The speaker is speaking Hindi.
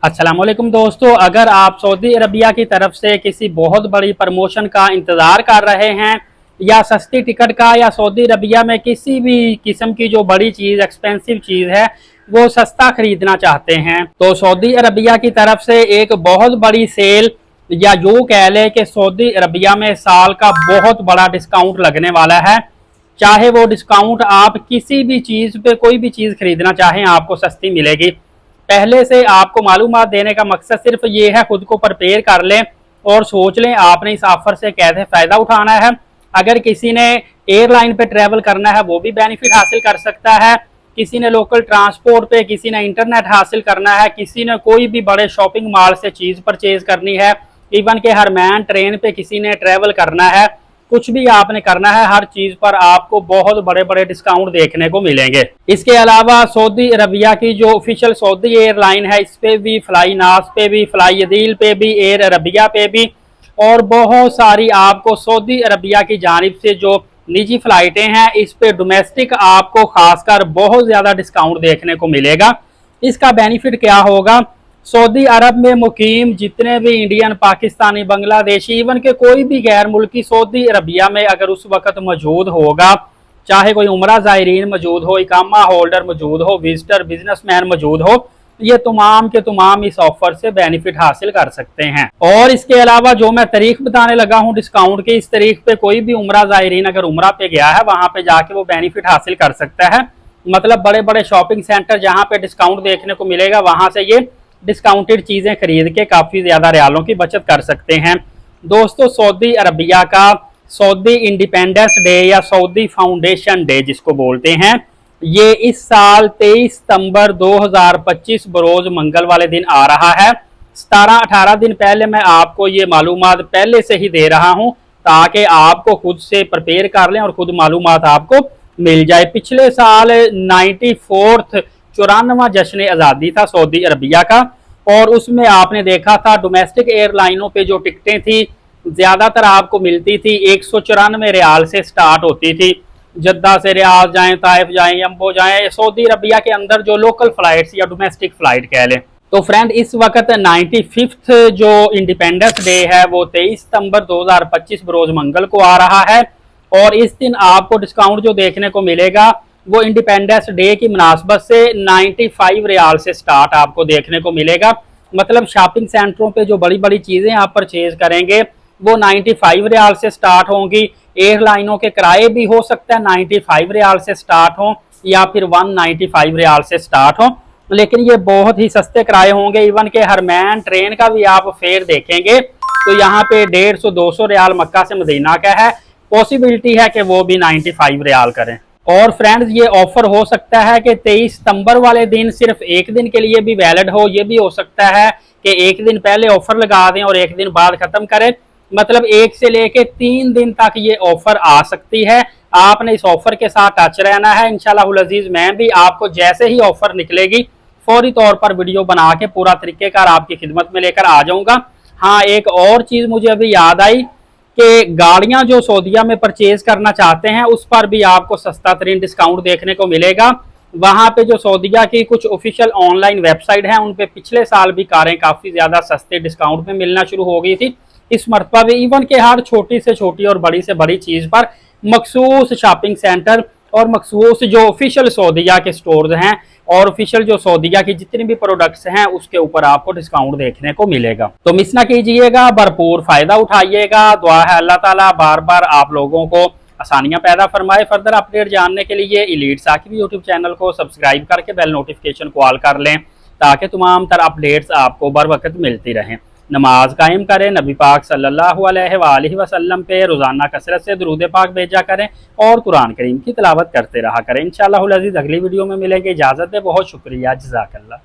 अस्सलामुअलैकुम दोस्तों, अगर आप सऊदी अरबिया की तरफ से किसी बहुत बड़ी प्रमोशन का इंतज़ार कर रहे हैं या सस्ती टिकट का, या सऊदी अरबिया में किसी भी किस्म की जो बड़ी चीज़ एक्सपेंसिव चीज़ है वो सस्ता खरीदना चाहते हैं, तो सऊदी अरबिया की तरफ से एक बहुत बड़ी सेल, या जो कह लें कि सऊदी अरबिया में साल का बहुत बड़ा डिस्काउंट लगने वाला है। चाहे वो डिस्काउंट आप किसी भी चीज़ पे कोई भी चीज़ खरीदना चाहें आपको सस्ती मिलेगी। पहले से आपको मालूमात देने का मकसद सिर्फ ये है, खुद को प्रिपेयर कर लें और सोच लें आपने इस ऑफर से कैसे फ़ायदा उठाना है। अगर किसी ने एयरलाइन पे ट्रैवल करना है वो भी बेनिफिट हासिल कर सकता है, किसी ने लोकल ट्रांसपोर्ट पे, किसी ने इंटरनेट हासिल करना है, किसी ने कोई भी बड़े शॉपिंग मॉल से चीज़ परचेज करनी है, इवन के हरमैन ट्रेन पे किसी ने ट्रैवल करना है, कुछ भी आपने करना है, हर चीज पर आपको बहुत बड़े बड़े डिस्काउंट देखने को मिलेंगे। इसके अलावा सऊदी अरबिया की जो ऑफिशियल सऊदी एयरलाइन है, इस पे भी, फ्लाई नास पे भी, फ्लाई अदील पे भी, एयर अरबिया पे भी, और बहुत सारी आपको सऊदी अरबिया की जानिब से जो निजी फ्लाइटें हैं इस पे डोमेस्टिक आपको खासकर बहुत ज्यादा डिस्काउंट देखने को मिलेगा। इसका बेनिफिट क्या होगा? सऊदी अरब में मुकीम जितने भी इंडियन, पाकिस्तानी, बांग्लादेशी, इवन के कोई भी गैर मुल्की सऊदी अरबिया में अगर उस वक्त मौजूद होगा, चाहे कोई उमरा ज़ायरीन मौजूद हो, इकामा होल्डर मौजूद हो, विजिटर, बिजनेसमैन मौजूद हो, ये तमाम के तमाम इस ऑफर से बेनिफिट हासिल कर सकते हैं। और इसके अलावा जो मैं तारीख बताने लगा हूँ डिस्काउंट की, इस तारीख पे कोई भी उमरा ज़ायरीन अगर उमरा पे गया है वहां पे जाके वो बेनिफिट हासिल कर सकता है। मतलब बड़े बड़े शॉपिंग सेंटर जहाँ पे डिस्काउंट देखने को मिलेगा, वहां से ये डिस्काउंटेड चीजें खरीद के काफी ज्यादा रियालों की बचत कर सकते हैं। दोस्तों, सऊदी अरबिया का सऊदी इंडिपेंडेंस डे या सऊदी फाउंडेशन डे जिसको बोलते हैं, ये इस साल 23 सितंबर 2025 बरोज मंगल वाले दिन आ रहा है। 17-18 दिन पहले मैं आपको ये मालूमात पहले से ही दे रहा हूं ताकि आपको खुद से प्रिपेयर कर लें और खुद मालूमात आपको मिल जाए। पिछले साल 94th 94वां जश्न आज़ादी था सऊदी अरबिया का, और उसमें आपने देखा था डोमेस्टिक एयरलाइनों पे जो टिकटें थी ज्यादातर आपको मिलती थी 194 रियाल से स्टार्ट होती थी। जद्दा से रियाद जाएं, ताइफ जाएं, यम्बो जाएं, सऊदी अरबिया के अंदर जो लोकल फ्लाइट्स या डोमेस्टिक फ्लाइट कह लें। तो फ्रेंड, इस वक्त 95th जो इंडिपेंडेंस डे है वो 23 सितंबर 2025 बरोज मंगल को आ रहा है, और इस दिन आपको डिस्काउंट जो देखने को मिलेगा वो इंडिपेंडेंस डे की मुनासबत से 95 रियाल से स्टार्ट आपको देखने को मिलेगा। मतलब शॉपिंग सेंटरों पे जो बड़ी बड़ी चीज़ें आप परचेज करेंगे वो 95 रियाल से स्टार्ट होंगी। एयरलाइनों के किराए भी हो सकता है 95 रियाल से स्टार्ट हों या फिर 195 रियाल से स्टार्ट हों, लेकिन ये बहुत ही सस्ते किराए होंगे। इवन के हरमैन ट्रेन का भी आप फेयर देखेंगे तो यहाँ पे 150-200 रियाल मक्का से मदीना का है, पॉसिबिलिटी है कि वो भी 95 रियाल करें। और फ्रेंड्स, ये ऑफर हो सकता है कि 23 सितंबर वाले दिन सिर्फ एक दिन के लिए भी वैलिड हो, ये भी हो सकता है कि एक दिन पहले ऑफर लगा दें और एक दिन बाद खत्म करें। मतलब 1 से लेके 3 दिन तक ये ऑफर आ सकती है। आपने इस ऑफर के साथ टच रहना है। इंशाल्लाह अजीज मैं भी आपको जैसे ही ऑफर निकलेगी फौरी तौर पर वीडियो बना के पूरा तरीकेकार आपकी खिदमत में लेकर आ जाऊंगा। हाँ, एक और चीज मुझे अभी याद आई कि गाड़ियां जो सऊदीया में परचेज करना चाहते हैं उस पर भी आपको सस्ता तरीन डिस्काउंट देखने को मिलेगा। वहां पे जो सऊदीया की कुछ ऑफिशियल ऑनलाइन वेबसाइट है उन पे पिछले साल भी कारें काफी ज्यादा सस्ते डिस्काउंट में मिलना शुरू हो गई थी। इस मरतबा भी इवन के हर छोटी से छोटी और बड़ी से बड़ी चीज पर मखसूस शॉपिंग सेंटर और मखसूस जो ऑफिशियल सऊदीया के स्टोर्स हैं और ऑफिशियल जो सऊदीया की जितनी भी प्रोडक्ट्स हैं उसके ऊपर आपको डिस्काउंट देखने को मिलेगा। तो मिस ना कीजिएगा, भरपूर फायदा उठाइएगा। दुआ है अल्लाह ताला बार बार आप लोगों को आसानियां पैदा फरमाए। फर्दर अपडेट जानने के लिए एलीट साकिब यूट्यूब चैनल को सब्सक्राइब करके बेल नोटिफिकेशन को ऑल कर लें ताकि तमाम तर अपडेट्स आपको बर वक्त मिलती रहें। नमाज कायम करें, नबी पाक सल्लल्लाहु अलैहि वसल्लम पे रोज़ाना कसरत से दुरूद पाक भेजा करें और कुरान करीम की तिलावत करते रहा करें। इंशाअल्लाह अज़ीज़ अगली वीडियो में मिलेंगे। इजाज़त दे, बहुत शुक्रिया, जज़ाकल्लाह।